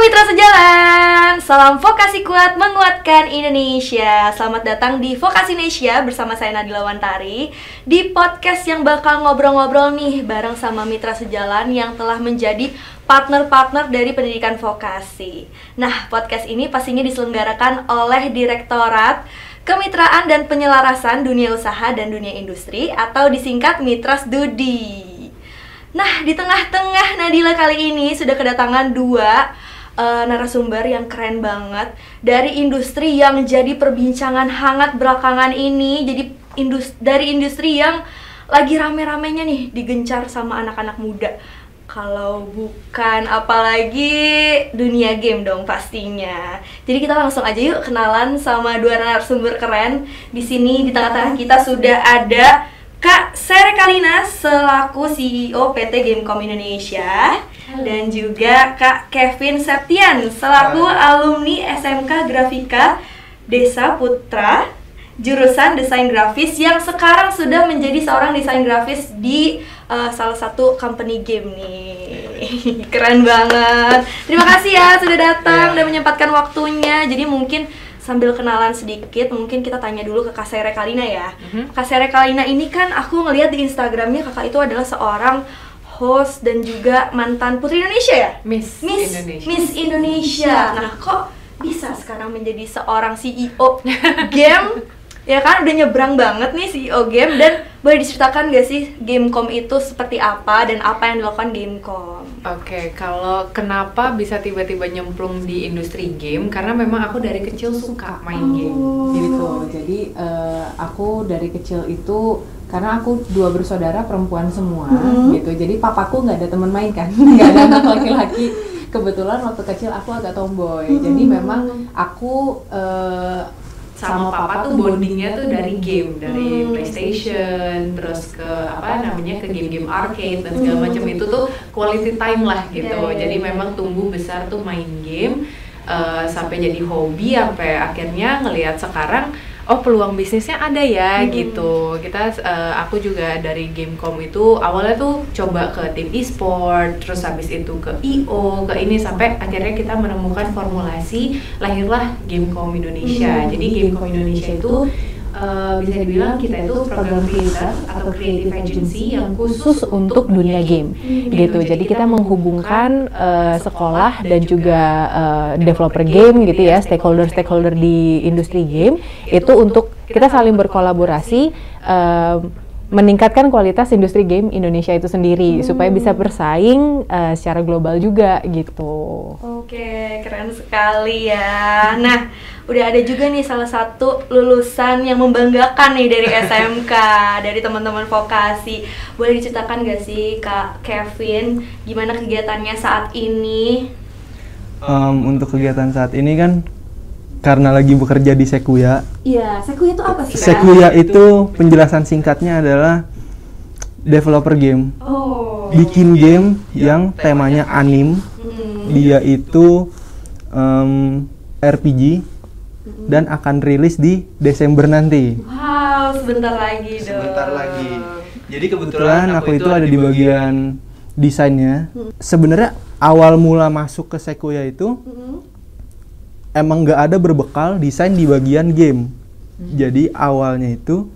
Mitra Sejalan, salam vokasi kuat menguatkan Indonesia. Selamat datang di Vokasi Indonesia bersama saya Nadila Wantari, di podcast yang bakal ngobrol-ngobrol nih bareng sama Mitra Sejalan yang telah menjadi partner-partner dari pendidikan vokasi. Nah, podcast ini pastinya diselenggarakan oleh Direktorat Kemitraan dan Penyelarasan Dunia Usaha dan Dunia Industri atau disingkat Mitras Dudi. Nah, di tengah-tengah Nadila kali ini sudah kedatangan dua narasumber yang keren banget dari industri yang jadi perbincangan hangat belakangan ini. Jadi dari industri yang lagi rame-ramenya nih digencar sama anak-anak muda. Kalau bukan apalagi dunia game dong pastinya. Jadi kita langsung aja yuk kenalan sama dua narasumber keren. Di sini di tengah-tengah kita sudah ada Kak Sere Kalina selaku CEO PT Gamecom Indonesia. Dan juga Kak Kevin Septian selaku alumni SMK Grafika Desa Putra jurusan desain grafis yang sekarang sudah menjadi seorang desain grafis di salah satu company game nih. Keren banget. Terima kasih ya sudah datang dan menyempatkan waktunya. Jadi mungkin sambil kenalan sedikit, mungkin kita tanya dulu ke Kak Sere Kalina ya. Kak Sere Kalina ini kan aku ngelihat di Instagramnya kakak itu adalah seorang host dan juga mantan Putri Indonesia ya? Miss Indonesia. Nah, kok bisa sekarang menjadi seorang CEO game? Ya kan udah nyebrang banget nih CEO game. Dan boleh diceritakan gak sih Gamecom itu seperti apa dan apa yang dilakukan Gamecom? Oke, kalau kenapa bisa tiba-tiba nyemplung di industri game? Karena memang aku dari kecil suka main game gitu. Jadi aku dari kecil itu, karena aku dua bersaudara perempuan semua gitu. Jadi papaku nggak ada teman main kan, nggak ada anak laki-laki. Kebetulan waktu kecil aku agak tomboy. Jadi memang aku sama papa tuh bondingnya tuh dari game, dari PlayStation, terus ke ke game-game arcade dan segala macam. Itu tuh quality time lah gitu. Jadi memang tumbuh besar tuh main game sampai jadi hobi, sampai akhirnya ngelihat sekarang peluang bisnisnya ada ya gitu. Aku juga dari Gamecom itu awalnya tuh coba ke tim e-sport, terus habis itu ke IO, ke ini, sampai akhirnya kita menemukan formulasi, lahirlah Gamecom Indonesia. Jadi Gamecom Indonesia itu bisa dibilang kita itu program creator atau creative agency yang khusus untuk dunia game gitu. Jadi kita menghubungkan sekolah dan juga developer game gitu ya, stakeholder di industri game itu untuk kita saling berkolaborasi meningkatkan kualitas industri game Indonesia itu sendiri supaya bisa bersaing secara global juga gitu. Oke, keren sekali ya. Nah, udah ada juga nih salah satu lulusan yang membanggakan nih dari SMK, dari teman-teman vokasi. Boleh diceritakan gak sih Kak Kevin, gimana kegiatannya saat ini? Untuk kegiatan saat ini kan karena lagi bekerja di Sekuya. Iya, Sekuya itu apa sih Kak? Sekuya itu penjelasan singkatnya adalah developer game. Bikin game yang temanya anim. Dia itu RPG dan akan rilis di Desember nanti. Wow, sebentar lagi dong. Sebentar lagi. Jadi kebetulan aku itu ada di bagian desainnya. Sebenarnya awal mula masuk ke Sekuya itu emang nggak ada berbekal desain di bagian game. Jadi awalnya itu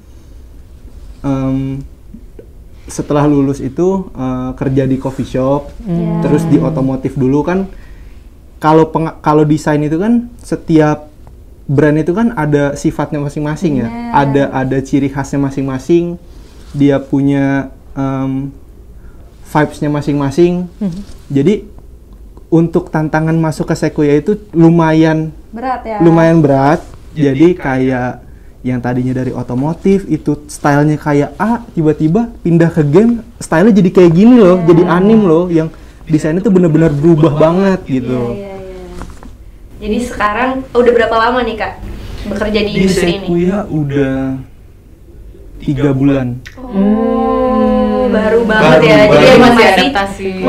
setelah lulus itu kerja di coffee shop, terus di otomotif dulu kan. Kalau desain itu kan setiap brand itu kan ada sifatnya masing-masing ya. Ada ciri khasnya masing-masing. Dia punya vibes-nya masing-masing. Jadi untuk tantangan masuk ke Sekuya itu lumayan berat ya. Lumayan berat. Jadi kayak yang tadinya dari otomotif itu stylenya kayak tiba-tiba pindah ke game, stylenya jadi kayak gini loh, jadi anim loh, yang desainnya tuh benar-benar berubah banget gitu. Jadi sekarang udah berapa lama nih Kak bekerja di industri ini? Di Sekuya udah 3 bulan. Baru banget ya. Jadi masih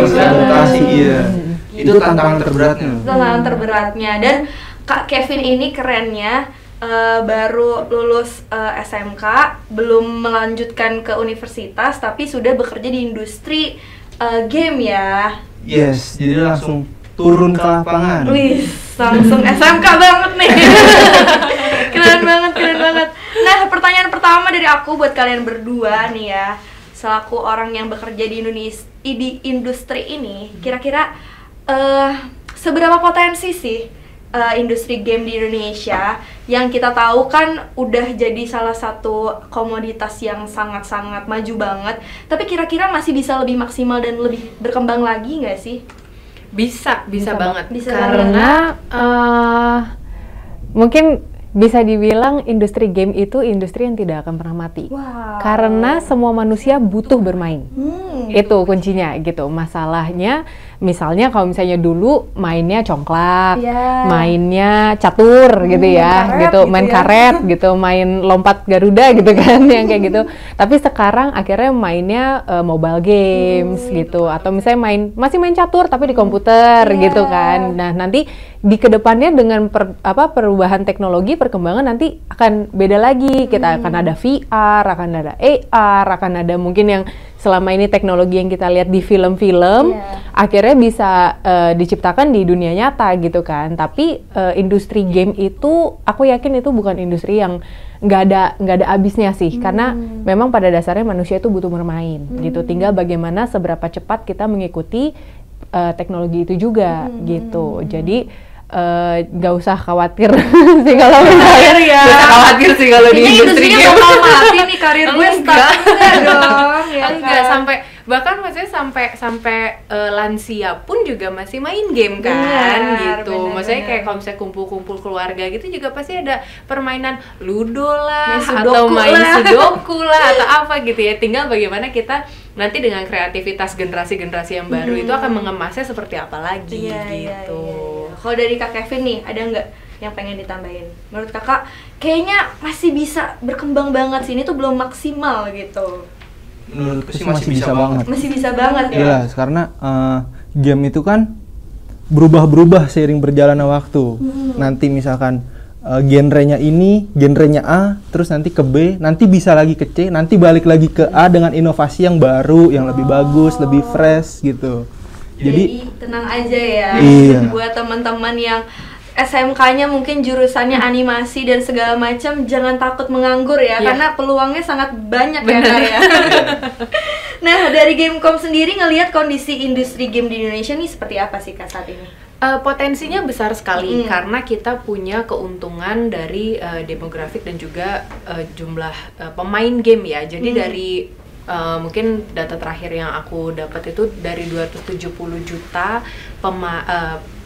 adaptasi. Iya. Itu tantangan terberatnya. Dan Kak Kevin ini kerennya baru lulus SMK, belum melanjutkan ke universitas, tapi sudah bekerja di industri game ya. Yes, jadi langsung turun ke lapangan. Wih, langsung SMK banget nih. Keren banget, keren banget. Nah, pertanyaan pertama dari aku buat kalian berdua nih ya, selaku orang yang bekerja di Indonesia di industri ini, kira-kira seberapa potensi sih industri game di Indonesia yang kita tahu kan udah jadi salah satu komoditas yang sangat-sangat maju banget, tapi kira-kira masih bisa lebih maksimal dan lebih berkembang lagi nggak sih? Bisa banget. Bisa Karena mungkin bisa dibilang industri game itu industri yang tidak akan pernah mati. Wow. Karena semua manusia butuh bermain. Itu kuncinya gitu. Masalahnya misalnya kalau misalnya dulu mainnya congklak, mainnya catur gitu ya, karet gitu, gitu main ya. karet gitu, main lompat Garuda gitu kan yang kayak gitu. Tapi sekarang akhirnya mainnya mobile games gitu, atau misalnya masih main catur tapi di komputer gitu kan. Nah, nanti di kedepannya dengan perubahan teknologi, perkembangan nanti akan beda lagi. Kita akan ada VR, akan ada AR, akan ada mungkin yang selama ini teknologi yang kita lihat di film-film, akhirnya bisa diciptakan di dunia nyata gitu kan. Tapi industri game itu, aku yakin itu bukan industri yang nggak ada habisnya sih, karena memang pada dasarnya manusia itu butuh bermain gitu. Tinggal bagaimana seberapa cepat kita mengikuti teknologi itu juga gitu. Jadi nggak usah khawatir sih kalau misalnya nggak usah khawatir sih kalau di industri game. Bakal mati nih karir gue stuck dong, ya Enggak, kan? bahkan maksudnya sampai lansia pun juga masih main game kan. Benar, gitu. benar, Maksudnya benar. kayak kalau misalnya kumpul-kumpul keluarga gitu juga pasti ada permainan ludo lah, Main atau sudoku main lah. sudoku lah atau apa gitu ya. Tinggal bagaimana kita nanti dengan kreativitas generasi-generasi yang baru itu akan mengemasnya seperti apa lagi gitu. Kalau dari Kak Kevin nih, ada nggak yang pengen ditambahin? Menurut kakak, kayaknya masih bisa berkembang banget sih, ini tuh belum maksimal gitu. Menurutku sih masih bisa banget. Masih bisa banget ya? Jelas, karena game itu kan berubah-berubah seiring berjalannya waktu. Nanti misalkan genrenya ini, genrenya A, terus nanti ke B, nanti bisa lagi ke C, nanti balik lagi ke A dengan inovasi yang baru, yang lebih bagus, lebih fresh gitu. Jadi tenang aja ya, Iya. buat teman-teman yang SMK-nya mungkin jurusannya animasi dan segala macam, jangan takut menganggur ya, karena peluangnya sangat banyak ya Kak ya. Nah, dari Gamecom sendiri ngelihat kondisi industri game di Indonesia nih seperti apa sih Kak saat ini? Potensinya besar sekali karena kita punya keuntungan dari demografik dan juga jumlah pemain game ya. Jadi dari mungkin data terakhir yang aku dapat itu dari 270 juta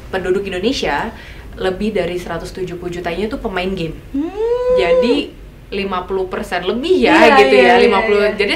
penduduk Indonesia, lebih dari 170 jutanya itu pemain game. Jadi 50% lebih ya gitu ya, 50. Jadi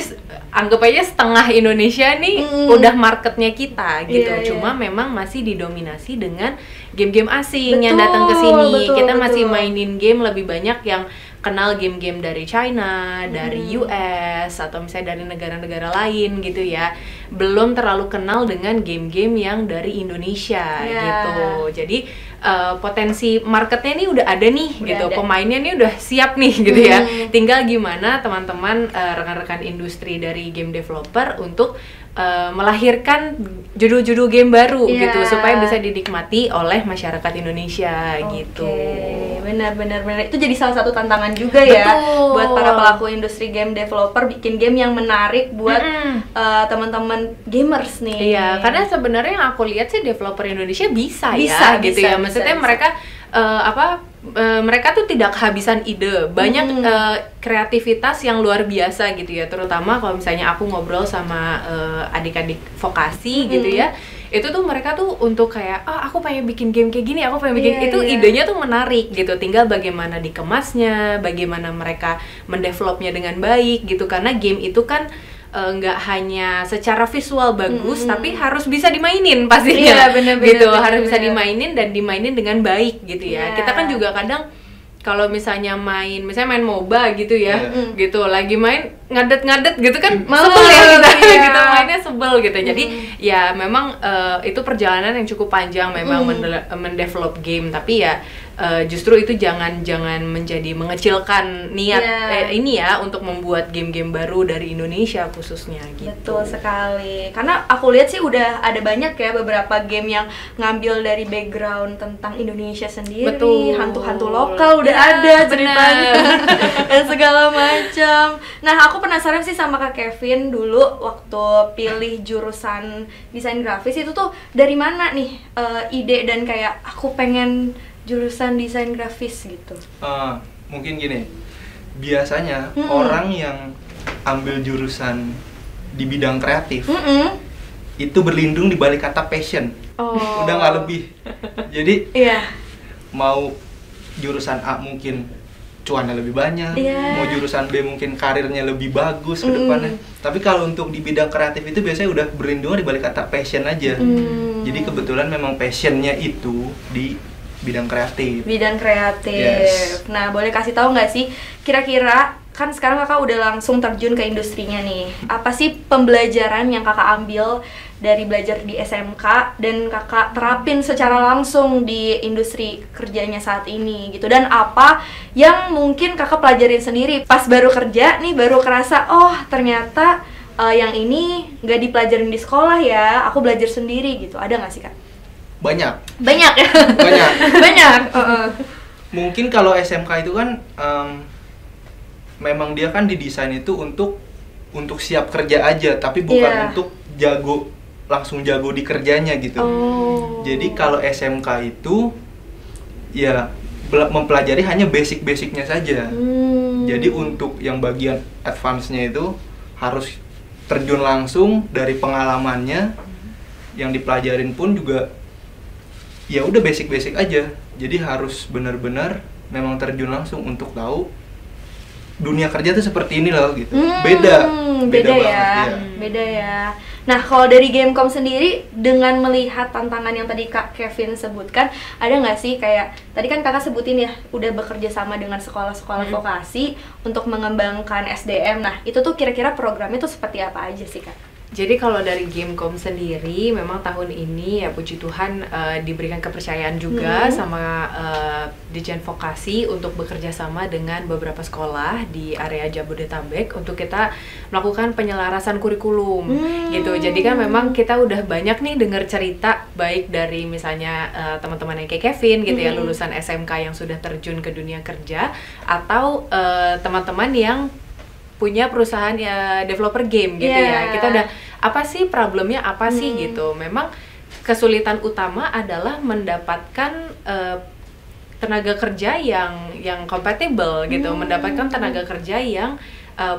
anggap aja setengah Indonesia nih udah marketnya kita gitu. Cuma memang masih didominasi dengan game-game asing yang datang ke sini. Kita masih mainin game lebih banyak yang kenal game-game dari China, dari US, atau misalnya dari negara-negara lain gitu ya. Belum terlalu kenal dengan game-game yang dari Indonesia gitu. Jadi potensi marketnya nih udah ada nih gitu. Pemainnya nih udah siap nih gitu ya. Tinggal gimana teman-teman rekan-rekan industri dari game developer untuk melahirkan judul-judul game baru gitu supaya bisa dinikmati oleh masyarakat Indonesia gitu. Benar itu jadi salah satu tantangan juga ya. Betul. Buat para pelaku industri game developer, bikin game yang menarik buat teman-teman gamers nih. Iya, karena sebenarnya yang aku lihat sih developer Indonesia bisa gitu ya. Maksudnya mereka mereka tuh tidak kehabisan ide, banyak kreativitas yang luar biasa gitu ya. Terutama kalau misalnya aku ngobrol sama adik-adik vokasi gitu ya, itu tuh mereka tuh untuk kayak aku pengen bikin game kayak gini, aku pengen bikin itu idenya tuh menarik gitu. Tinggal bagaimana dikemasnya, bagaimana mereka mendevelopnya dengan baik gitu. Karena game itu kan nggak hanya secara visual bagus, tapi harus bisa dimainin pastinya, gitu. Harus bisa dimainin dan dimainin dengan baik gitu ya. Kita kan juga kadang kalau misalnya main MOBA gitu ya, gitu lagi main ngadet-ngadet gitu kan Males, sebel ya kita iya. kita mainnya sebel gitu. Jadi ya memang itu perjalanan yang cukup panjang memang mendevelop game, tapi ya justru itu jangan menjadi mengecilkan niat ini ya untuk membuat game-game baru dari Indonesia khususnya gitu. Betul sekali. Karena aku lihat sih udah ada banyak ya beberapa game yang ngambil dari background tentang Indonesia sendiri. Betul. Hantu-hantu lokal udah Ya, ada benar. ceritanya dan segala macam. Nah, aku penasaran sih sama Kak Kevin dulu waktu pilih jurusan desain grafis itu tuh dari mana nih ide dan kayak aku pengen jurusan desain grafis gitu. Mungkin gini, biasanya orang yang ambil jurusan di bidang kreatif itu berlindung di balik kata passion. Udah nggak lebih. Jadi mau jurusan A mungkin cuannya lebih banyak, mau jurusan B mungkin karirnya lebih bagus ke depannya. Tapi kalau untuk di bidang kreatif itu biasanya udah berlindung di balik kata passion aja. Jadi kebetulan memang passionnya itu di bidang kreatif. Bidang kreatif. Yes. Nah, boleh kasih tahu nggak sih kira-kira kan sekarang kakak udah langsung terjun ke industrinya nih. Apa sih pembelajaran yang kakak ambil dari belajar di SMK dan kakak terapin secara langsung di industri kerjanya saat ini gitu? Dan apa yang mungkin kakak pelajarin sendiri pas baru kerja nih, baru kerasa oh ternyata yang ini nggak dipelajarin di sekolah ya, aku belajar sendiri gitu. Ada nggak sih Kak? Banyak Banyak ya? banyak. Banyak. Mungkin kalau SMK itu kan memang dia kan didesain itu untuk siap kerja aja, tapi bukan untuk langsung jago di kerjanya gitu. Jadi kalau SMK itu ya mempelajari hanya basic-basicnya saja. Jadi untuk yang bagian advance-nya itu harus terjun langsung dari pengalamannya. Yang dipelajarin pun juga ya udah basic-basic aja. Jadi harus benar-benar memang terjun langsung untuk tahu dunia kerja tuh seperti ini loh gitu. Beda ya. banget, Beda ya. Nah, kalau dari Gamecom sendiri dengan melihat tantangan yang tadi Kak Kevin sebutkan, ada nggak sih kayak tadi kan Kakak sebutin ya udah bekerja sama dengan sekolah-sekolah vokasi untuk mengembangkan SDM. Nah, itu tuh kira-kira programnya tuh seperti apa aja sih Kak? Jadi kalau dari Gamecom sendiri, memang tahun ini ya puji Tuhan diberikan kepercayaan juga sama Ditjen Vokasi untuk bekerja sama dengan beberapa sekolah di area Jabodetabek untuk kita melakukan penyelarasan kurikulum gitu. Jadi kan memang kita udah banyak nih dengar cerita baik dari misalnya teman-teman yang kayak Kevin gitu ya, lulusan SMK yang sudah terjun ke dunia kerja, atau teman-teman yang punya perusahaan ya developer game gitu ya. Kita udah apa sih problemnya apa sih gitu. Memang kesulitan utama adalah mendapatkan tenaga kerja yang compatible gitu, mendapatkan tenaga kerja yang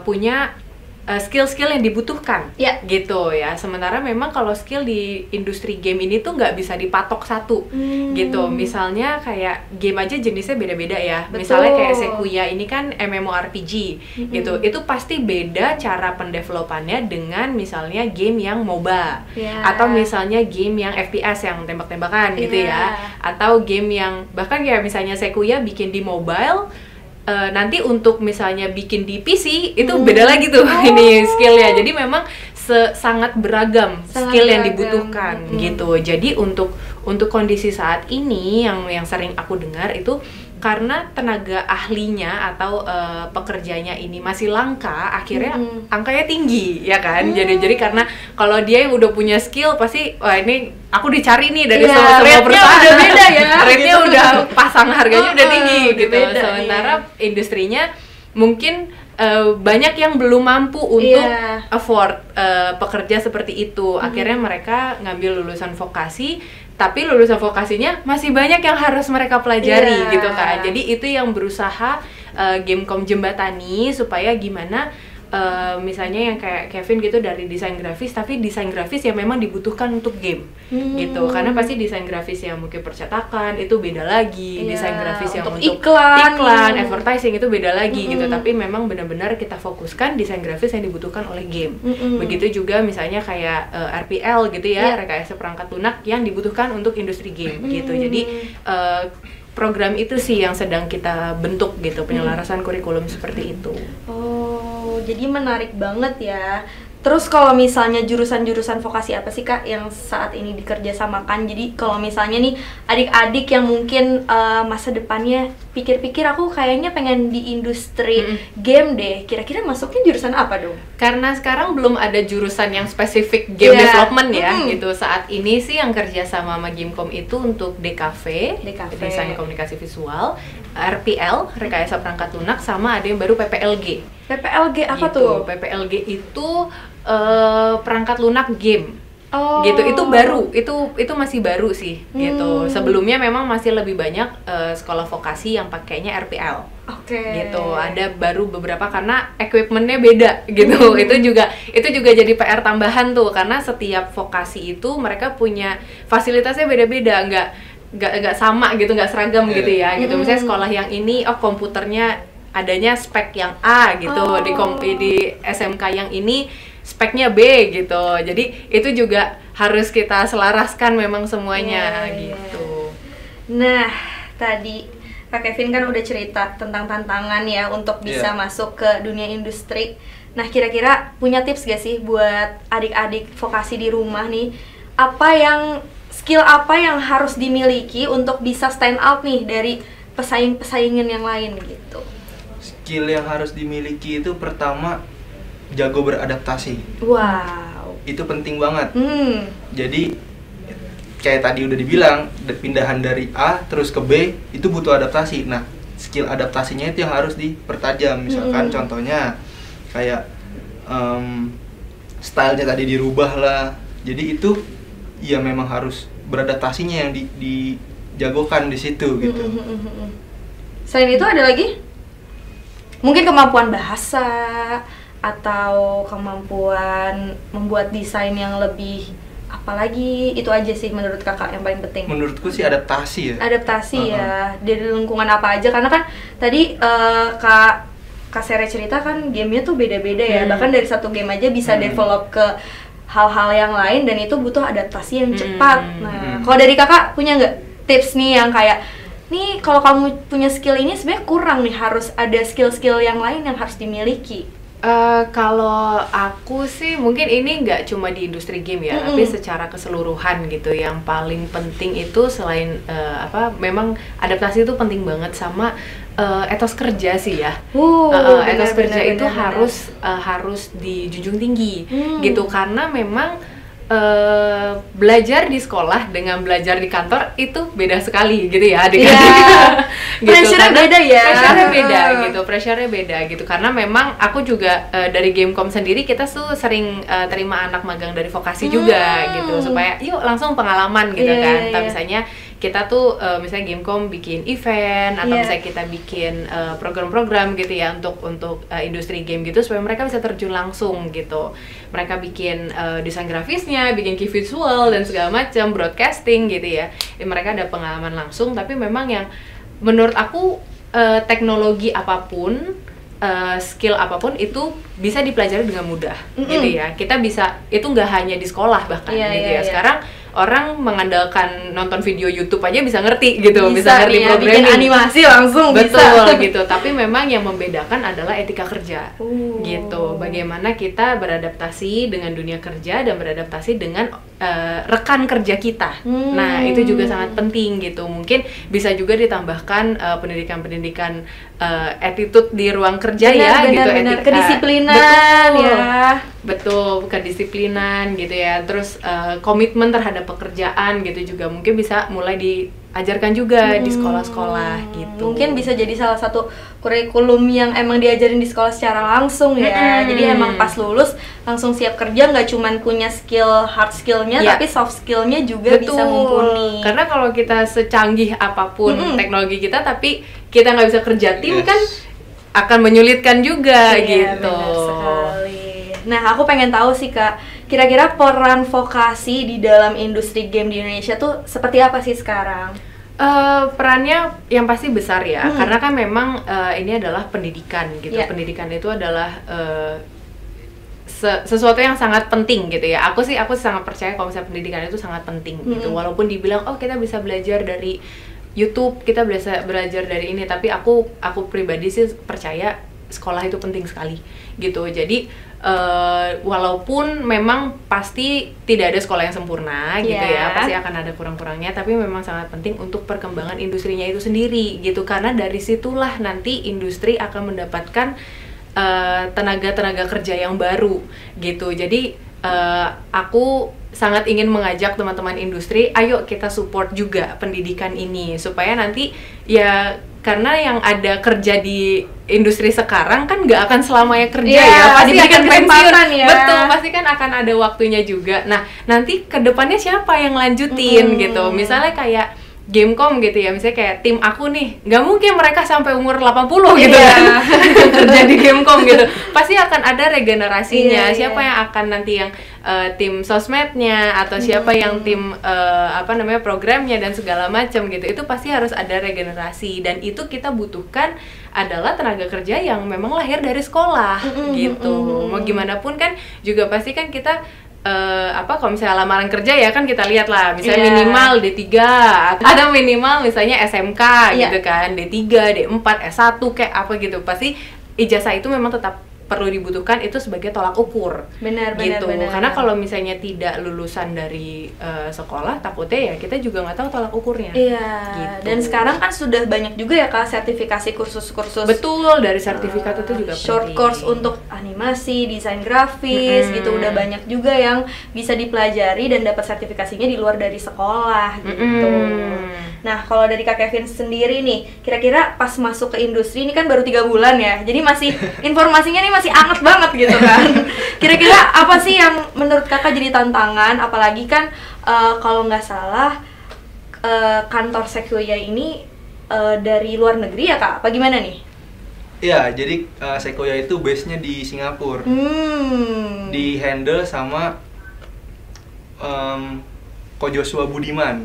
punya skill-skill yang dibutuhkan gitu ya. Sementara memang kalau skill di industri game ini tuh nggak bisa dipatok satu gitu. Misalnya kayak game aja jenisnya beda-beda ya. Misalnya kayak Sekuya ini kan MMORPG gitu. Itu pasti beda cara pendevelopannya dengan misalnya game yang MOBA atau misalnya game yang FPS yang tembak-tembakan gitu ya. Atau game yang bahkan kayak misalnya Sekuya bikin di mobile, nanti untuk misalnya bikin di PC itu beda lagi tuh ini skillnya. Jadi memang sangat beragam skill yang dibutuhkan gitu. Jadi untuk kondisi saat ini yang sering aku dengar itu karena tenaga ahlinya atau pekerjanya ini masih langka, akhirnya angkanya tinggi ya kan. Jadi karena kalau dia yang udah punya skill pasti wah ini aku dicari nih dari semua perusahaan. Udah beda ya. Rate-nya udah pasang harganya udah tinggi gitu. Sementara industrinya mungkin banyak yang belum mampu untuk afford pekerja seperti itu. Akhirnya mereka ngambil lulusan vokasi, tapi lulusan vokasinya masih banyak yang harus mereka pelajari gitu kan. Jadi itu yang berusaha Gamecom jembatani supaya gimana misalnya yang kayak Kevin gitu dari desain grafis, tapi desain grafis yang memang dibutuhkan untuk game gitu. Karena pasti desain grafis yang mungkin percetakan itu beda lagi, desain grafis yang untuk iklan, advertising itu beda lagi gitu. Tapi memang benar-benar kita fokuskan desain grafis yang dibutuhkan oleh game. Begitu juga misalnya kayak RPL gitu ya, rekayasa perangkat lunak yang dibutuhkan untuk industri game gitu. Jadi program itu sih yang sedang kita bentuk gitu, penyelarasan kurikulum seperti itu. Jadi menarik banget ya. Terus kalau misalnya jurusan-jurusan vokasi apa sih Kak yang saat ini dikerjasamakan? Jadi kalau misalnya nih adik-adik yang mungkin masa depannya pikir-pikir aku kayaknya pengen di industri game deh, kira-kira masuknya jurusan apa dong? Karena sekarang belum ada jurusan yang spesifik game development ya, gitu. Saat ini sih yang kerja sama Gamecom itu untuk DKV, Desain Komunikasi Visual, RPL, Rekayasa Perangkat Lunak, sama ada yang baru PPLG. PPLG apa gitu. tuh? PPLG itu perangkat lunak game. Oh. Gitu. Itu baru, itu masih baru sih gitu. Sebelumnya memang masih lebih banyak sekolah vokasi yang pakainya RPL. Oke. Gitu. Ada baru beberapa karena equipmentnya beda gitu. Itu juga jadi PR tambahan tuh, karena setiap vokasi itu mereka punya fasilitasnya beda-beda, nggak sama gitu, nggak seragam gitu ya. Gitu. Misalnya sekolah yang ini komputernya adanya spek yang A gitu, di SMK yang ini speknya B gitu. Jadi itu juga harus kita selaraskan memang semuanya gitu. Nah, tadi Kak Kevin kan udah cerita tentang tantangan ya untuk bisa masuk ke dunia industri. Nah, kira-kira punya tips gak sih buat adik-adik vokasi di rumah nih? Skill apa yang harus dimiliki untuk bisa stand out nih dari pesaing-pesaingan yang lain gitu? Skill yang harus dimiliki itu pertama jago beradaptasi. Wow. Itu penting banget. Jadi kayak tadi udah dibilang, pindahan dari A terus ke B itu butuh adaptasi. Nah, skill adaptasinya itu yang harus dipertajam. Misalkan contohnya kayak stylenya tadi dirubah lah. Jadi itu ya memang harus beradaptasinya yang dijagokan di situ gitu. Selain itu ada lagi? Mungkin kemampuan bahasa atau kemampuan membuat desain yang lebih, apalagi itu aja sih menurut kakak yang paling penting. Menurutku sih adaptasi ya. Adaptasi ya, dari lingkungan apa aja, karena kan tadi Kak Sere cerita kan gamenya tuh beda-beda ya, bahkan dari satu game aja bisa develop ke hal-hal yang lain dan itu butuh adaptasi yang cepat. Nah, kalau dari kakak punya nggak tips nih yang kayak, nih kalau kamu punya skill ini sebenarnya kurang nih, harus ada skill-skill yang lain yang harus dimiliki? Kalau aku sih mungkin ini nggak cuma di industri game ya, tapi secara keseluruhan gitu. Yang paling penting itu selain memang adaptasi itu penting banget, sama etos kerja sih ya. Etos kerja itu harus dijunjung tinggi gitu, karena memang belajar di sekolah dengan belajar di kantor itu beda sekali gitu ya, gitu. Pressure-nya beda ya. Pressure-nya beda gitu. Karena memang aku juga dari Gamecom sendiri kita tuh sering terima anak magang dari vokasi juga gitu, supaya yuk langsung pengalaman gitu kan. Misalnya kita tuh misalnya Gamecom bikin event atau misalnya kita bikin program-program gitu ya untuk industri game gitu, supaya mereka bisa terjun langsung gitu. Mereka bikin desain grafisnya, bikin key visual dan segala macam, broadcasting gitu ya. Mereka ada pengalaman langsung, tapi memang yang menurut aku teknologi apapun, skill apapun itu bisa dipelajari dengan mudah gitu ya. Kita bisa, itu nggak hanya di sekolah bahkan gitu ya. Sekarang orang mengandalkan nonton video YouTube aja bisa ngerti gitu, bisa ngerti programming, bikin animasi langsung betul gitu. Tapi memang yang membedakan adalah etika kerja gitu. Bagaimana kita beradaptasi dengan dunia kerja dan beradaptasi dengan rekan kerja kita. Nah, itu juga sangat penting gitu. Mungkin bisa juga ditambahkan pendidikan-pendidikan attitude di ruang kerja gitu, kedisiplinan betul, kedisiplinan gitu ya. Terus komitmen terhadap pekerjaan gitu juga mungkin bisa mulai diajarkan juga di sekolah-sekolah gitu. Mungkin bisa jadi salah satu kurikulum yang emang diajarin di sekolah secara langsung ya. Jadi emang pas lulus langsung siap kerja, nggak cuman punya skill hard skillnya, tapi soft skillnya juga bisa mumpuni. Karena kalau kita secanggih apapun teknologi kita, tapi kita nggak bisa kerja tim kan akan menyulitkan juga gitu. Benar sekali. Nah, aku pengen tahu sih Kak, kira-kira peran vokasi di dalam industri game di Indonesia tuh seperti apa sih sekarang? Perannya yang pasti besar ya, karena kan memang ini adalah pendidikan gitu. Pendidikan itu adalah sesuatu yang sangat penting gitu ya. Aku sangat percaya kalau misalnya pendidikan itu sangat penting gitu. Walaupun dibilang kita bisa belajar dari YouTube, kita bisa belajar dari ini, tapi aku pribadi sih percaya sekolah itu penting sekali gitu. Jadi walaupun memang pasti tidak ada sekolah yang sempurna gitu ya, pasti akan ada kurang-kurangnya, tapi memang sangat penting untuk perkembangan industrinya itu sendiri gitu, karena dari situlah nanti industri akan mendapatkan tenaga kerja yang baru gitu. Jadi aku sangat ingin mengajak teman-teman industri, ayo kita support juga pendidikan ini supaya nanti ya, karena yang ada kerja di industri sekarang kan nggak akan selamanya kerja pasti akan pensiun ya. Betul, pasti kan akan ada waktunya juga. Nah nanti kedepannya siapa yang lanjutin gitu, misalnya kayak Gamecom gitu ya, misalnya kayak tim aku nih, nggak mungkin mereka sampai umur 80 gitu kan kerja di Gamecom gitu, pasti akan ada regenerasinya. Siapa yang akan nanti yang tim sosmednya atau siapa yang tim programnya dan segala macam gitu, itu pasti harus ada regenerasi, dan itu kita butuhkan adalah tenaga kerja yang memang lahir dari sekolah gitu. Mau gimana pun kan juga pasti kan kita kalau misalnya lamaran kerja ya kan kita lihat lah, misalnya minimal D3 atau minimal misalnya SMK gitu kan, D3, D4, S1 kayak apa gitu, pasti ijazah itu memang tetap perlu dibutuhkan itu sebagai tolak ukur. Benar. Karena kalau misalnya tidak lulusan dari sekolah, takutnya ya kita juga nggak tahu tolak ukurnya. Gitu. Dan sekarang kan sudah banyak juga ya Kak sertifikasi kursus-kursus. Betul, dari sertifikat itu juga short penting. course untuk animasi, desain grafis gitu, udah banyak juga yang bisa dipelajari dan dapat sertifikasinya di luar dari sekolah gitu. Nah, kalau dari Kak Kevin sendiri nih, kira-kira pas masuk ke industri ini kan baru 3 bulan ya, jadi masih informasinya nih masih anget banget gitu kan. Kira-kira apa sih yang menurut Kakak jadi tantangan, apalagi kan kalau nggak salah kantor Sequoia ini dari luar negeri ya Kak, apa gimana nih? Iya, jadi Sequoia itu base-nya di Singapura. Di handle sama Ko Joshua Budiman.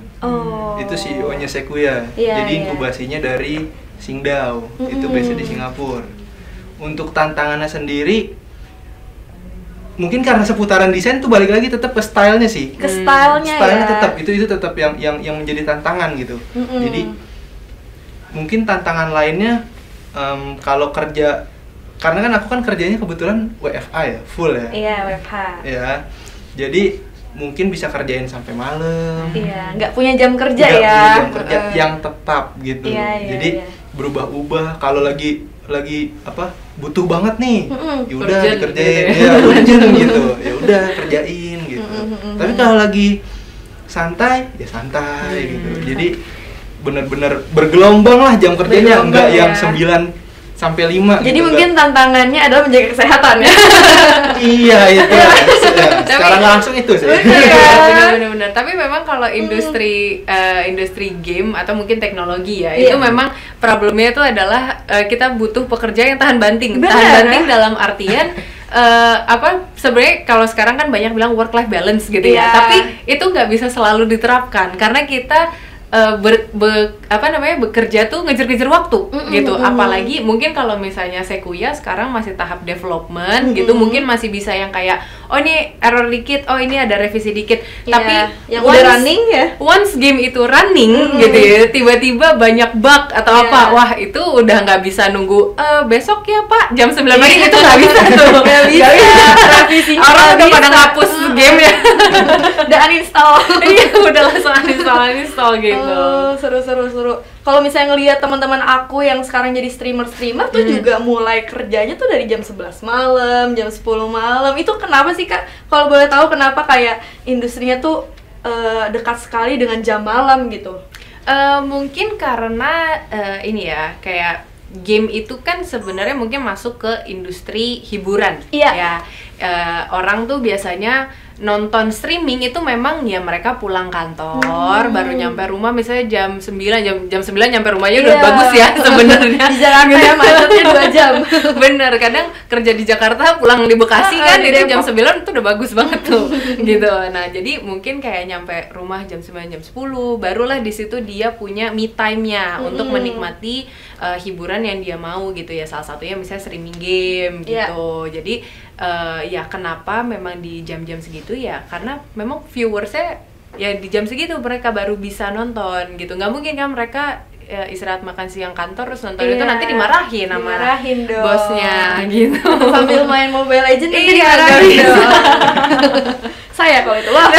Itu CEO-nya Sequoia. Jadi inkubasinya dari Qingdao. Itu base-nya di Singapura. Untuk tantangannya sendiri, mungkin karena seputaran desain tuh balik lagi tetap ke stylenya sih. Ke stylenya ya. Tetap itu tetap yang menjadi tantangan gitu. Jadi mungkin tantangan lainnya kalau kerja, karena kan aku kan kerjanya kebetulan WFA ya, full ya. Iya, WFH. Ya. Jadi mungkin bisa kerjain sampai malam. Iya, nggak punya jam kerja nggak ya. punya jam kerja yang tetap gitu. Jadi berubah-ubah kalau lagi butuh banget nih, ya udah dikerjain, ya urgent gitu, ya udah kerjain gitu. Tapi kalau lagi santai ya santai gitu. Jadi benar-benar bergelombang lah jam kerjanya, enggak yang 9 sampai 5 jadi gitu, mungkin tantangannya adalah menjaga kesehatan ya. Iya itu secara langsung itu sih. Benar-benar. Tapi memang kalau industri game atau mungkin teknologi ya, itu memang problemnya itu adalah kita butuh pekerja yang tahan banting. Tahan banting dalam artian sebenarnya kalau sekarang kan banyak bilang work life balance gitu ya, tapi itu nggak bisa selalu diterapkan karena kita bekerja tuh ngejar-ngejar waktu gitu. Apalagi mungkin kalau misalnya Sequoia sekarang masih tahap development gitu, mungkin masih bisa yang kayak oh ini error dikit, oh ini ada revisi dikit, tapi yang udah running ya, once game itu running gitu ya, tiba-tiba banyak bug atau apa, wah itu udah nggak bisa nunggu besok ya Pak jam 9 pagi, itu nggak bisa tuh. Nggak bisa. Revisinya orang udah pada ngapus game ya. Udah uninstall. Iya, udah langsung uninstall gitu. Seru. Kalau misalnya ngelihat teman-teman aku yang sekarang jadi streamer tuh juga mulai kerjanya tuh dari jam 11 malam, jam 10 malam. Itu kenapa sih Kak? Kalau boleh tahu kenapa kayak industrinya tuh dekat sekali dengan jam malam gitu? Mungkin karena ini ya, kayak game itu kan sebenarnya mungkin masuk ke industri hiburan. Ya, orang tuh biasanya nonton streaming itu memang ya mereka pulang kantor baru nyampe rumah misalnya jam 9 nyampe rumahnya udah bagus ya sebenarnya. Di Jakarta ya macetnya 2 jam. Bener, kadang kerja di Jakarta pulang di Bekasi kan itu jam 9 itu udah bagus banget tuh gitu. Nah, jadi mungkin kayak nyampe rumah jam 9 jam 10 barulah di situ dia punya me time-nya untuk menikmati hiburan yang dia mau gitu ya. Salah satunya misalnya streaming game gitu. Jadi ya kenapa memang di jam-jam segitu ya, karena memang viewersnya ya di jam segitu mereka baru bisa nonton gitu. Nggak mungkin kan mereka istirahat makan siang kantor terus nonton itu nanti dimarahin sama dong bosnya gitu. Sambil main Mobile Legends nanti Iya, dimarahin dong. Saya kalau itu wah.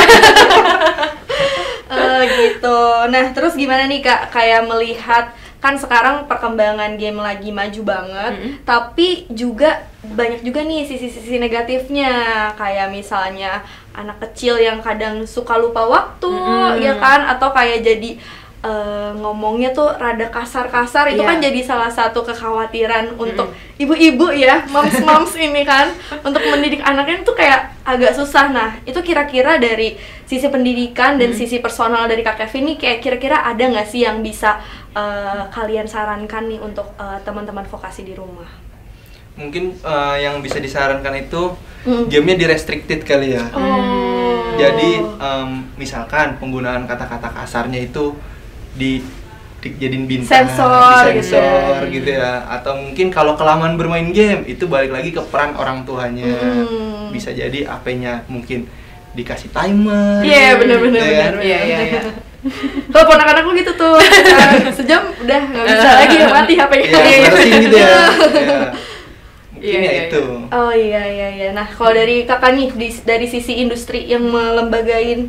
Gitu. Nah, terus gimana nih Kak kayak melihat kan sekarang perkembangan game lagi maju banget, tapi juga banyak juga nih sisi-sisi negatifnya, kayak misalnya anak kecil yang kadang suka lupa waktu, ya kan, atau kayak jadi ngomongnya tuh rada kasar-kasar, itu kan jadi salah satu kekhawatiran untuk ibu-ibu ya, moms ini kan, untuk mendidik anaknya tuh kayak agak susah. Nah, itu kira-kira dari sisi pendidikan dan sisi personal dari Kak Kevin nih, kayak kira-kira ada nggak sih yang bisa kalian sarankan nih untuk teman-teman vokasi di rumah? Mungkin yang bisa disarankan itu gamenya di-restricted kali ya. Jadi misalkan penggunaan kata-kata kasarnya itu dijadiin bintang, disensor gitu ya. Atau mungkin kalau kelamaan bermain game itu balik lagi ke peran orang tuanya. Bisa jadi HP-nya mungkin dikasih timer. Iya, benar-benar. Iya. Kalau ponakan aku gitu tuh, sejam udah nggak bisa lagi mati HP-nya. Iya, gitu ya. Mungkin ya itu. Oh iya. Nah, kalau dari kakak nih dari sisi industri yang melembagain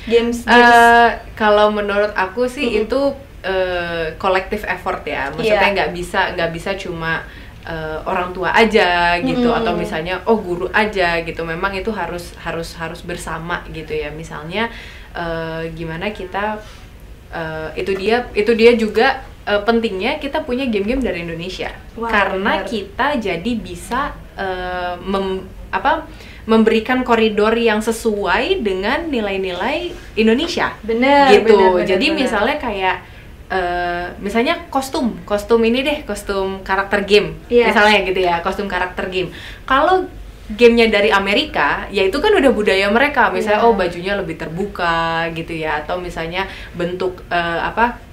games. Kalau menurut aku sih itu collective effort ya. Maksudnya nggak bisa cuma orang tua aja gitu atau misalnya guru aja gitu. Memang itu harus bersama gitu ya. Misalnya gimana kita itu dia juga pentingnya kita punya game-game dari Indonesia. Karena kita jadi bisa memberikan koridor yang sesuai dengan nilai-nilai Indonesia. Gitu. Jadi misalnya kayak misalnya kostum ini deh, kostum karakter game. Misalnya gitu ya, kostum karakter game. Kalau gamenya dari Amerika, ya itu kan udah budaya mereka. Misalnya bajunya lebih terbuka gitu ya, atau misalnya bentuk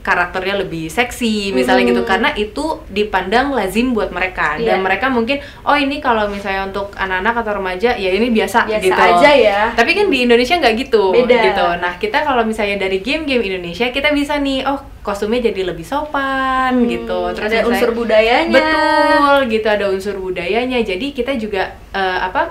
karakternya lebih seksi misalnya gitu, karena itu dipandang lazim buat mereka. Dan mereka mungkin ini kalau misalnya untuk anak-anak atau remaja ya ini biasa gitu aja ya. Tapi kan di Indonesia nggak gitu. Beda. Gitu. Nah, kita kalau misalnya dari game-game Indonesia kita bisa nih kostumnya jadi lebih sopan gitu. Terus ada unsur budayanya. Betul, gitu, ada unsur budayanya. Jadi kita juga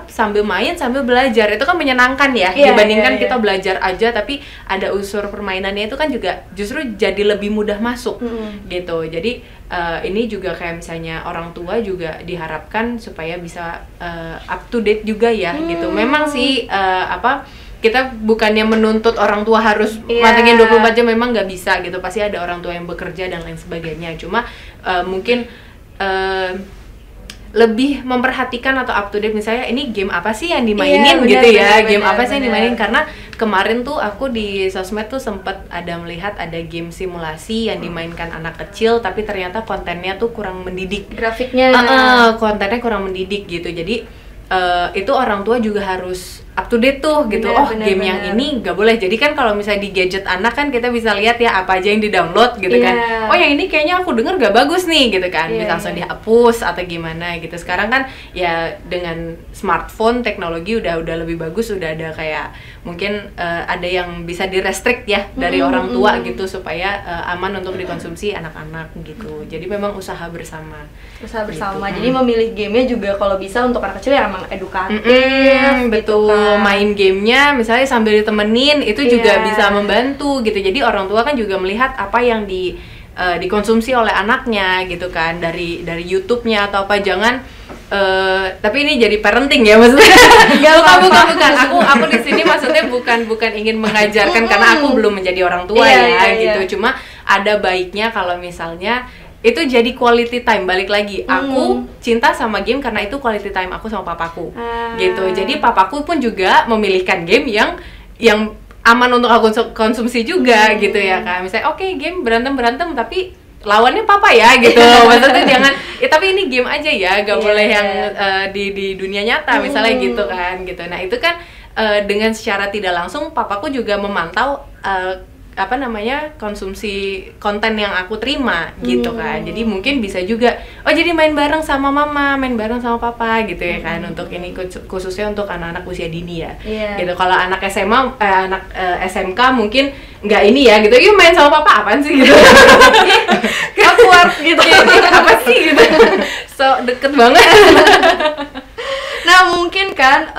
sambil main sambil belajar. Itu kan menyenangkan ya, dibandingkan kita belajar aja tapi ada unsur permainannya, itu kan juga justru jadi lebih mudah masuk gitu. Jadi ini juga kayak misalnya orang tua juga diharapkan supaya bisa up to date juga ya gitu. Memang sih kita bukannya menuntut orang tua harus mantengin 24 jam, memang nggak bisa gitu. Pasti ada orang tua yang bekerja dan lain sebagainya. Cuma mungkin lebih memperhatikan atau up to date, misalnya ini game apa sih yang dimainin game apa sih yang dimainin. Karena kemarin tuh aku di sosmed tuh sempet ada melihat ada game simulasi yang dimainkan anak kecil, tapi ternyata kontennya tuh kurang mendidik, grafiknya kontennya kurang mendidik gitu. Jadi itu orang tua juga harus up to date tuh gitu. Game yang ini nggak boleh. Jadi kan kalau misalnya di gadget anak kan kita bisa lihat ya apa aja yang di download gitu kan. Yang ini kayaknya aku denger gak bagus nih gitu kan. Bisa langsung dihapus atau gimana gitu. Sekarang kan ya dengan smartphone teknologi udah lebih bagus, udah ada kayak mungkin ada yang bisa di-restrict ya dari orang tua gitu supaya aman untuk dikonsumsi anak-anak gitu. Jadi memang usaha bersama. Gitu. Jadi memilih gamenya juga kalau bisa untuk anak kecil ya emang edukatif. Betul. Gitu kan. Main gamenya misalnya sambil ditemenin itu juga bisa membantu gitu. Jadi orang tua kan juga melihat apa yang dikonsumsi oleh anaknya gitu kan, dari YouTube-nya atau apa. Jangan tapi ini jadi parenting ya maksudnya. bukan. Aku di sini maksudnya bukan ingin mengajarkan karena aku belum menjadi orang tua gitu. Cuma ada baiknya kalau misalnya itu jadi quality time. Balik lagi, aku cinta sama game karena itu quality time aku sama papaku gitu. Jadi papaku pun juga memilihkan game yang aman untuk aku konsumsi juga gitu ya kan. Misalnya game berantem tapi lawannya papa ya gitu. Maksudnya jangan tapi ini game aja ya, gak boleh yang di dunia nyata misalnya gitu kan gitu. Nah itu kan dengan secara tidak langsung papaku juga memantau apa namanya konsumsi konten yang aku terima gitu kan. Jadi mungkin bisa juga jadi main bareng sama mama, main bareng sama papa gitu ya kan, untuk ini khususnya untuk anak-anak usia dini ya. Gitu. Kalau anak SMA anak SMK mungkin nggak ini ya gitu, yuk main sama papa apaan sih gitu. Awkward gitu. Apa sih gitu. So deket banget. Nah, mungkin kan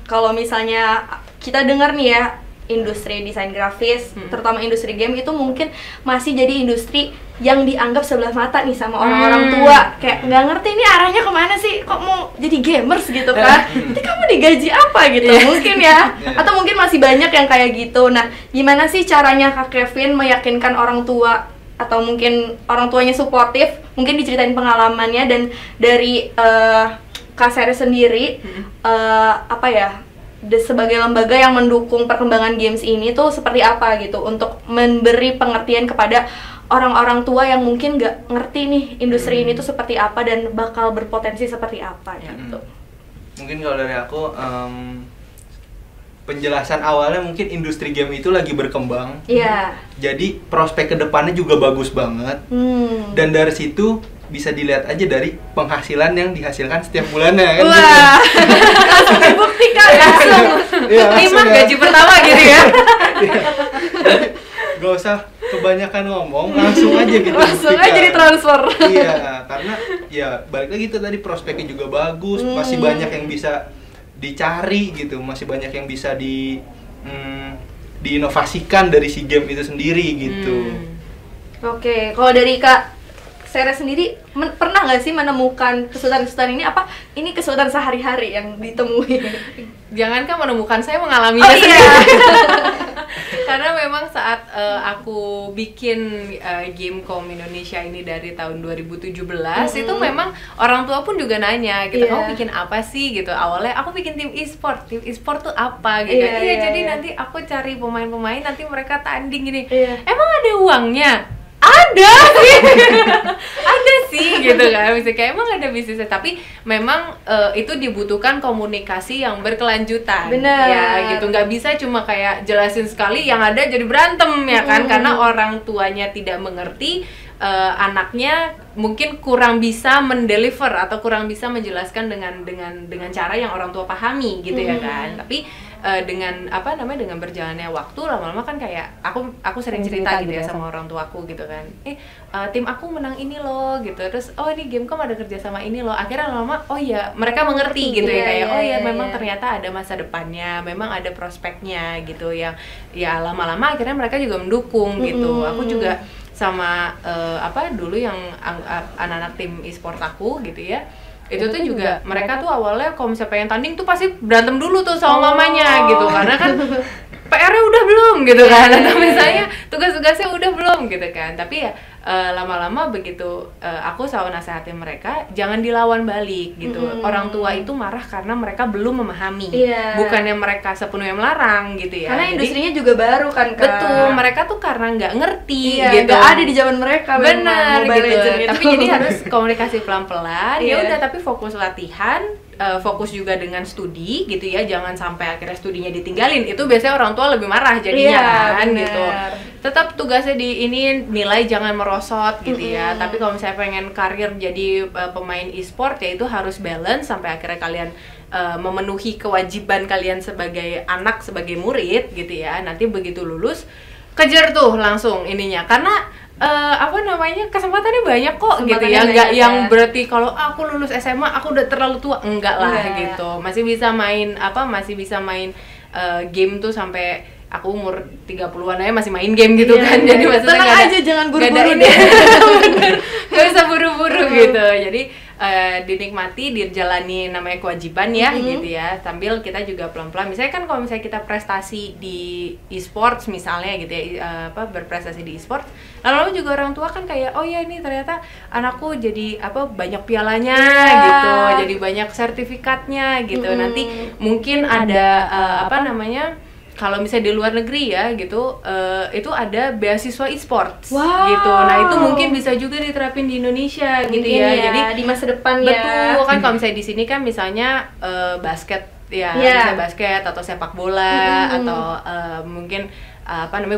kalau misalnya kita dengar nih ya, industri desain grafis, terutama industri game itu mungkin masih jadi industri yang dianggap sebelah mata nih sama orang-orang tua. Kayak nggak ngerti ini arahnya kemana sih, kok mau jadi gamers gitu kan. Nanti kamu digaji apa gitu, mungkin ya. Atau mungkin masih banyak yang kayak gitu. Nah, gimana sih caranya Kak Kevin meyakinkan orang tua, atau mungkin orang tuanya suportif, mungkin diceritain pengalamannya, dan dari Kak Seri sendiri, apa ya, sebagai lembaga yang mendukung perkembangan games ini tuh seperti apa gitu, untuk memberi pengertian kepada orang-orang tua yang mungkin nggak ngerti nih industri ini tuh seperti apa dan bakal berpotensi seperti apa gitu. Mungkin kalau dari aku, penjelasan awalnya mungkin industri game itu lagi berkembang. Jadi prospek kedepannya juga bagus banget. Dan dari situ bisa dilihat aja dari penghasilan yang dihasilkan setiap bulannya kan. Wah, langsung dibuktikan langsung. Terima gaji pertama gitu ya. Gak usah kebanyakan ngomong, langsung aja gitu. Langsung aja ditransfer. Iya, karena ya balik lagi itu tadi, prospeknya juga bagus, masih banyak yang bisa dicari gitu, masih banyak yang bisa diinovasikan dari si game itu sendiri gitu. Oke, kalau dari Kak Sera sendiri pernah nggak sih menemukan kesulitan-kesulitan ini? Apa ini kesulitan sehari-hari yang ditemui? Jangankan menemukan, saya mengalaminya sendiri. Karena memang saat aku bikin Gamecom Indonesia ini dari tahun 2017, itu memang orang tua pun juga nanya gitu, kamu bikin apa sih gitu. Awalnya aku bikin tim e-sport tuh apa gitu. Jadi nanti aku cari pemain-pemain, nanti mereka tanding gini. Emang ada uangnya? Ada sih gitu kan, misalnya kayak emang ada bisnisnya, tapi memang itu dibutuhkan komunikasi yang berkelanjutan. Ya gitu, nggak bisa cuma kayak jelasin sekali yang ada jadi berantem ya kan, karena orang tuanya tidak mengerti, anaknya mungkin kurang bisa mendeliver atau kurang bisa menjelaskan dengan cara yang orang tua pahami gitu ya kan. Tapi dengan dengan berjalannya waktu, lama-lama kan kayak aku sering cerita gitu ya sama orang tuaku gitu kan, tim aku menang ini loh gitu, terus ini Gamecom ada kerja sama ini loh, akhirnya lama-lama mereka mengerti gitu ya, kayak memang ternyata ada masa depannya, memang ada prospeknya gitu, yang ya lama-lama akhirnya mereka juga mendukung gitu. Aku juga sama dulu yang anak-anak tim e-sport aku gitu ya, itu tuh juga mereka tuh awalnya kalau misalnya pengen tanding tuh pasti berantem dulu tuh sama mamanya gitu, karena kan PR-nya udah belum gitu kan, atau misalnya tugas-tugasnya udah belum gitu kan. Tapi ya lama-lama begitu aku selalu nasehatin mereka jangan dilawan balik gitu. Orang tua itu marah karena mereka belum memahami, bukannya mereka sepenuhnya melarang gitu ya. Karena industrinya juga baru kan, Kak. Betul, mereka tuh karena nggak ngerti gitu. Nggak ada di zaman mereka. Benar gitu. Legend Tapi jadi harus komunikasi pelan-pelan. Ya udah, tapi fokus latihan, fokus juga dengan studi gitu ya, jangan sampai akhirnya studinya ditinggalin. Itu biasanya orang tua lebih marah jadinya kan gitu. Tetap tugasnya di ini, nilai jangan merosot gitu ya. Tapi kalau misalnya pengen karir jadi pemain e-sport, ya itu harus balance sampai akhirnya kalian memenuhi kewajiban kalian sebagai anak, sebagai murid gitu ya. Nanti begitu lulus, kejar tuh langsung ininya, karena kesempatannya banyak kok gitu ya, nggak yang berarti kalau aku lulus SMA aku udah terlalu tua, enggak lah gitu. Masih bisa main game tuh sampai aku umur 30-an aja masih main game gitu kan. Jadi maksudnya tenang aja, jangan buru-buru deh. Gak usah buru-buru gitu. Jadi dinikmati, dijalani, namanya kewajiban ya gitu ya, sambil kita juga pelan-pelan. Misalnya kan kalau misalnya kita prestasi di e-sports misalnya gitu ya, berprestasi di e-sports, lalu juga orang tua kan kayak, oh ya ini ternyata anakku jadi banyak pialanya gitu, jadi banyak sertifikatnya gitu. Nanti mungkin ada kalau misalnya di luar negeri ya gitu, itu ada beasiswa e-sports gitu. Nah itu mungkin bisa juga diterapin di Indonesia mungkin gitu ya. Jadi di masa depan betul kan, kalau misalnya di sini kan misalnya basket ya, misalnya basket atau sepak bola atau mungkin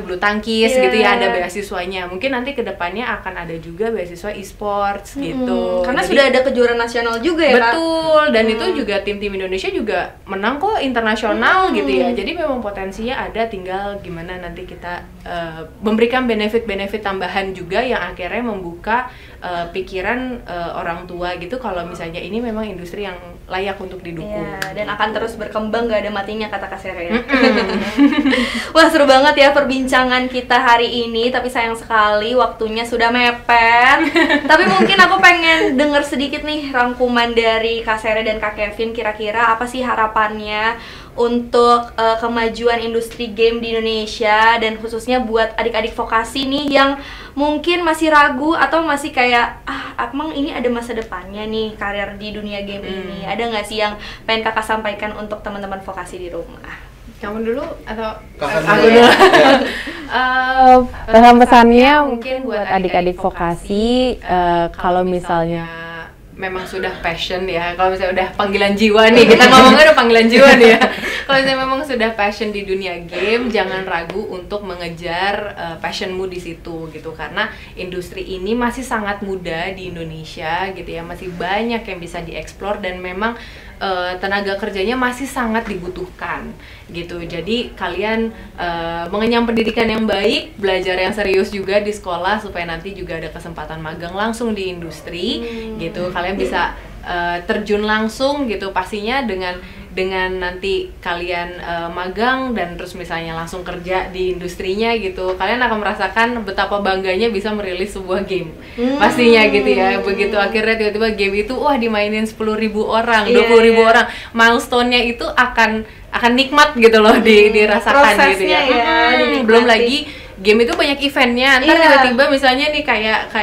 bulu tangkis gitu ya, ada beasiswanya. Mungkin nanti kedepannya akan ada juga beasiswa e-sports gitu. Karena Jadi, sudah ada kejuaraan nasional juga ya, Kak? betul, dan itu juga tim-tim Indonesia juga menang kok internasional gitu ya. Jadi memang potensinya ada, tinggal gimana nanti kita memberikan benefit-benefit tambahan juga yang akhirnya membuka pikiran orang tua gitu, kalau misalnya ini memang industri yang layak untuk didukung. Dan akan terus berkembang, gak ada matinya kata Kak Sere ya. Wah, seru banget ya perbincangan kita hari ini, tapi sayang sekali waktunya sudah mepet. Tapi mungkin aku pengen denger sedikit nih rangkuman dari Kak Sere dan Kak Kevin, kira-kira apa sih harapannya untuk kemajuan industri game di Indonesia, dan khususnya buat adik-adik vokasi nih yang mungkin masih ragu atau masih kayak emang ini ada masa depannya nih karir di dunia game ini. Ada nggak sih yang pengen Kakak sampaikan untuk teman-teman vokasi di rumah? Kamu dulu atau Kakak aku dulu? dulu? Pesan-pesannya mungkin buat adik-adik vokasi, kalau misalnya memang sudah passion ya, kalau misalnya udah panggilan jiwa nih, kita ngomongnya udah panggilan jiwa nih ya. Kalau misalnya memang sudah passion di dunia game, jangan ragu untuk mengejar passionmu di situ gitu, karena industri ini masih sangat muda di Indonesia gitu ya, masih banyak yang bisa dieksplor dan memang tenaga kerjanya masih sangat dibutuhkan gitu. Jadi kalian mengenyam pendidikan yang baik, belajar yang serius juga di sekolah supaya nanti juga ada kesempatan magang langsung di industri gitu. Kalian bisa terjun langsung gitu, pastinya dengan nanti kalian magang dan terus misalnya langsung kerja di industrinya gitu, kalian akan merasakan betapa bangganya bisa merilis sebuah game pastinya gitu ya. Begitu akhirnya tiba-tiba game itu dimainin 10.000 orang, 20.000 orang, milestone-nya itu akan nikmat gitu loh dirasakan gitu ya. Belum lagi game itu banyak eventnya, ntar tiba-tiba misalnya nih kayak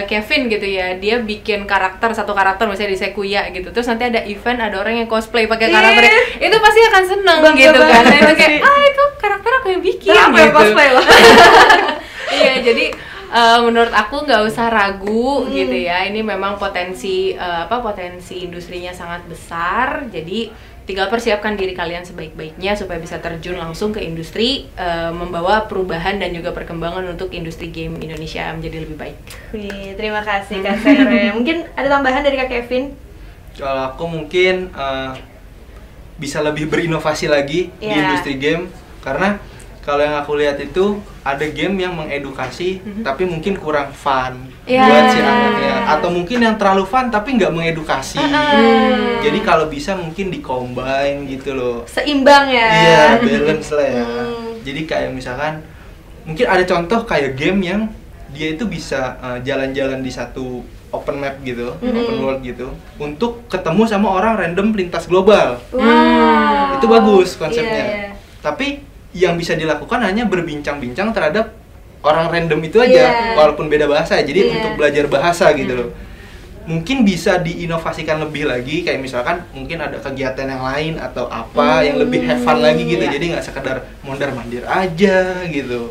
Kevin gitu ya, dia bikin satu karakter misalnya di Sekuya gitu, terus nanti ada event, ada orang yang cosplay pakai karakternya, itu pasti akan seneng gitu kan. Itu kayak itu karakter aku yang bikin gitu. Cosplay loh. Iya, jadi menurut aku nggak usah ragu gitu ya, ini memang potensi industrinya sangat besar, jadi tinggal persiapkan diri kalian sebaik-baiknya supaya bisa terjun langsung ke industri, membawa perubahan dan juga perkembangan untuk industri game Indonesia menjadi lebih baik. Wih, terima kasih Kak Sere. Mungkin ada tambahan dari Kak Kevin? Kalau aku mungkin bisa lebih berinovasi lagi di industri game, karena kalau yang aku lihat itu ada game yang mengedukasi tapi mungkin kurang fun buat si anaknya, atau mungkin yang terlalu fun tapi nggak mengedukasi. Jadi kalau bisa mungkin di-combine gitu loh. Seimbang ya. Iya, balance lah ya. Jadi kayak misalkan mungkin ada contoh kayak game yang dia itu bisa jalan-jalan di satu open map gitu, open world gitu, untuk ketemu sama orang random lintas global. Itu bagus konsepnya. Tapi yang bisa dilakukan hanya berbincang-bincang terhadap orang random itu aja, walaupun beda bahasa. Jadi untuk belajar bahasa gitu loh. Mungkin bisa diinovasikan lebih lagi, kayak misalkan mungkin ada kegiatan yang lain atau apa yang lebih have fun lagi gitu. Jadi nggak sekedar mondar-mandir aja gitu.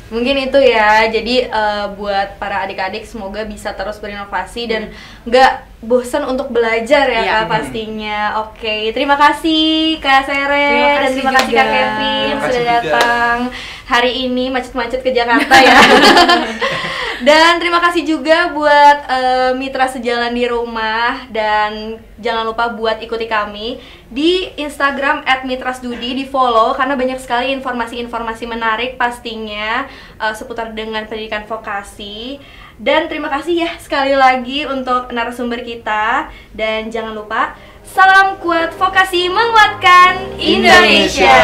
Mungkin itu ya. Jadi buat para adik-adik semoga bisa terus berinovasi dan nggak bosan untuk belajar ya Kak pastinya. Oke, terima kasih Kak Sere dan terima kasih Kak Kevin sudah datang hari ini macet-macet ke Jakarta ya. Dan terima kasih juga buat mitra sejalan di rumah, dan jangan lupa buat ikuti kami di Instagram @mitrasdudi, di follow karena banyak sekali informasi-informasi menarik pastinya seputar dengan pendidikan vokasi. Dan terima kasih ya sekali lagi untuk narasumber kita, dan jangan lupa salam kuat vokasi menguatkan Indonesia.